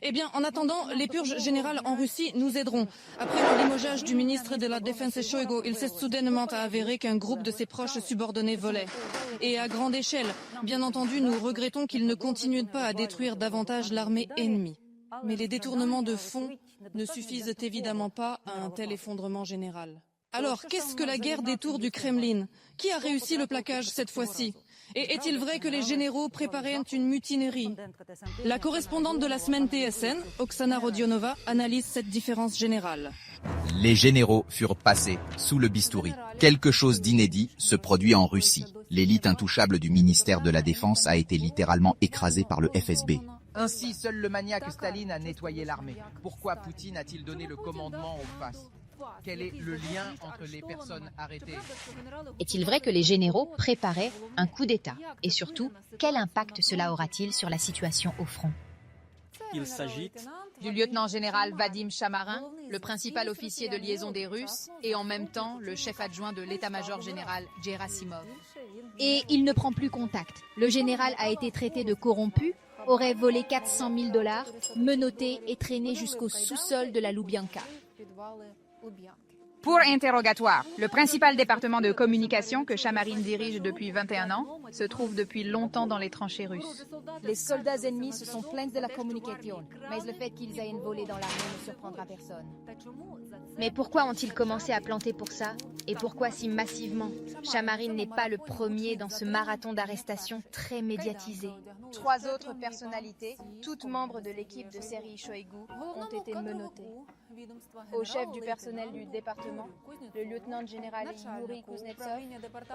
Eh bien, en attendant, les purges générales en Russie nous aideront. Après le limogeage du ministre de la Défense Shoigu, il s'est soudainement avéré qu'un groupe de ses proches subordonnés volait. Et à grande échelle. Bien entendu, nous regrettons qu'il ne continue pas à détruire davantage l'armée ennemie. Mais les détournements de fonds ne suffisent évidemment pas à un tel effondrement général. Alors, qu'est-ce que la guerre des tours du Kremlin? Qui a réussi le plaquage cette fois-ci? Et est-il vrai que les généraux préparaient une mutinerie? La correspondante de la semaine TSN, Oksana Rodionova, analyse cette différence générale. Les généraux furent passés sous le bistouri. Quelque chose d'inédit se produit en Russie. L'élite intouchable du ministère de la Défense a été littéralement écrasée par le FSB. Ainsi, seul le maniaque Staline a nettoyé l'armée. Pourquoi Poutine a-t-il donné le commandement aux FAS? Quel est le lien entre les personnes arrêtées? Est-il vrai que les généraux préparaient un coup d'État? Et surtout, quel impact cela aura-t-il sur la situation au front? Il s'agit du lieutenant-général Vadim Chamarin, le principal officier de liaison des Russes, et en même temps le chef adjoint de l'état-major général Gerasimov. Et il ne prend plus contact. Le général a été traité de corrompu, aurait volé 400 000 $, menotté et traîné jusqu'au sous-sol de la Loubianka. Pour interrogatoire, le principal département de communication que Chamarin dirige depuis 21 ans se trouve depuis longtemps dans les tranchées russes. Les soldats ennemis se sont plaints de la communication, mais le fait qu'ils aient volé dans l'armée ne surprendra personne. Mais pourquoi ont-ils commencé à planter pour ça? Et pourquoi si massivement? Chamarin n'est pas le premier dans ce marathon d'arrestations très médiatisé. 3 autres personnalités, toutes membres de l'équipe de Serhiy Shoigu, ont été menottées. Au chef du personnel du département, le lieutenant-général Yuri Kuznetsov,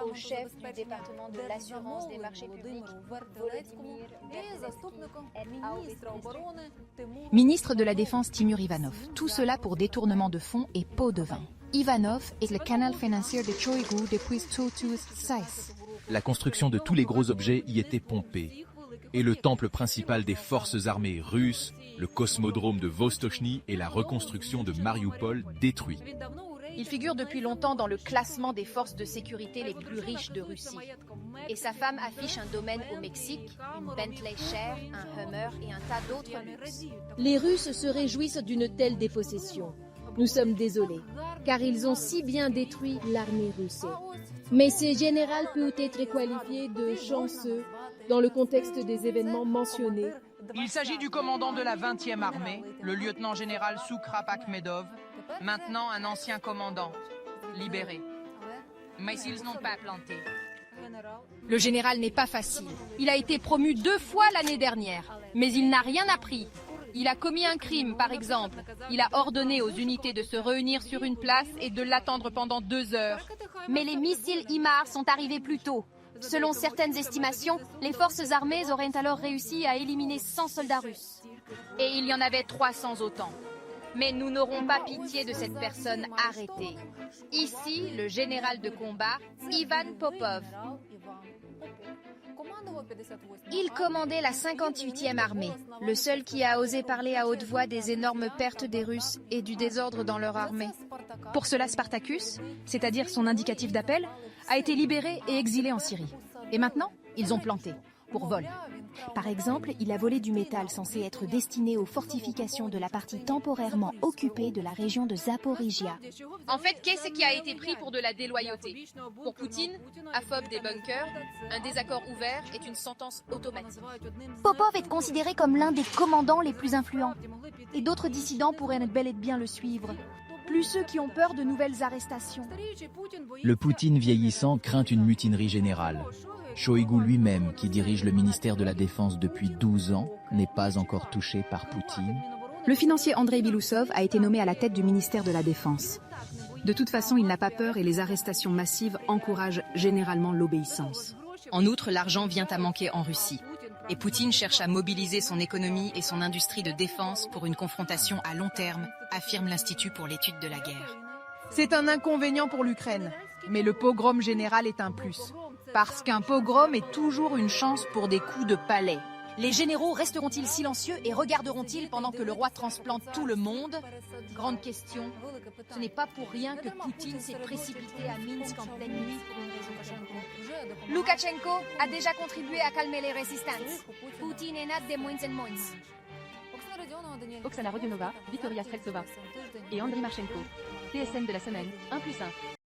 au chef du département de l'assurance des marchés publics, Volodymyr Berezovsky, Ministre de la Défense Timur Ivanov. Tout cela pour détournement de fonds et pot de vin. Ivanov est le canal financier de Shoigu depuis 2016. La construction de tous les gros objets y était pompée. Et le temple principal des forces armées russes, le cosmodrome de Vostochny et la reconstruction de Mariupol détruits. Il figure depuis longtemps dans le classement des forces de sécurité les plus riches de Russie. Et sa femme affiche un domaine au Mexique, une Bentley Cher, un Hummer et un tas d'autres luxes. Les Russes se réjouissent d'une telle dépossession. Nous sommes désolés, car ils ont si bien détruit l'armée russe. Mais ce général peut être qualifié de chanceux dans le contexte des événements mentionnés. Il s'agit du commandant de la 20e armée, le lieutenant-général Soukrap Akhmedov, maintenant un ancien commandant, libéré. Mais ils n'ont pas planté. Le général n'est pas facile. Il a été promu 2 fois l'année dernière, mais il n'a rien appris. Il a commis un crime, par exemple. Il a ordonné aux unités de se réunir sur une place et de l'attendre pendant 2 heures. Mais les missiles HIMARS sont arrivés plus tôt. Selon certaines estimations, les forces armées auraient alors réussi à éliminer 100 soldats russes. Et il y en avait 300 autant. Mais nous n'aurons pas pitié de cette personne arrêtée. Ici, le général de combat, Ivan Popov. Il commandait la 58e armée, le seul qui a osé parler à haute voix des énormes pertes des Russes et du désordre dans leur armée. Pour cela, Spartacus, c'est-à-dire son indicatif d'appel, a été libéré et exilé en Syrie. Et maintenant, ils ont planté, pour vol. Par exemple, il a volé du métal censé être destiné aux fortifications de la partie temporairement occupée de la région de Zaporizhia. En fait, qu'est-ce qui a été pris pour de la déloyauté? Pour Poutine, aphobe des bunkers, un désaccord ouvert est une sentence automatique. Popov est considéré comme l'un des commandants les plus influents. Et d'autres dissidents pourraient bel et bien le suivre. Plus ceux qui ont peur de nouvelles arrestations. Le Poutine vieillissant craint une mutinerie générale. Shoigu lui-même, qui dirige le ministère de la Défense depuis 12 ans, n'est pas encore touché par Poutine. Le financier Andrei Bilousov a été nommé à la tête du ministère de la Défense. De toute façon, il n'a pas peur et les arrestations massives encouragent généralement l'obéissance. En outre, l'argent vient à manquer en Russie. Et Poutine cherche à mobiliser son économie et son industrie de défense pour une confrontation à long terme, affirme l'Institut pour l'étude de la guerre. C'est un inconvénient pour l'Ukraine, mais le pogrom général est un plus. Parce qu'un pogrom est toujours une chance pour des coups de palais. Les généraux resteront-ils silencieux et regarderont-ils pendant que le roi transplante tout le monde? Grande question. Ce n'est pas pour rien que Poutine s'est précipité à Minsk en pleine nuit pour une raison quelconque. Loukachenko a déjà contribué à calmer les résistances. Poutine est nat de moins en moins. Oksana Rodionova, Victoria Streltsova et Andriy Marchenko. TSM de la semaine, 1+1.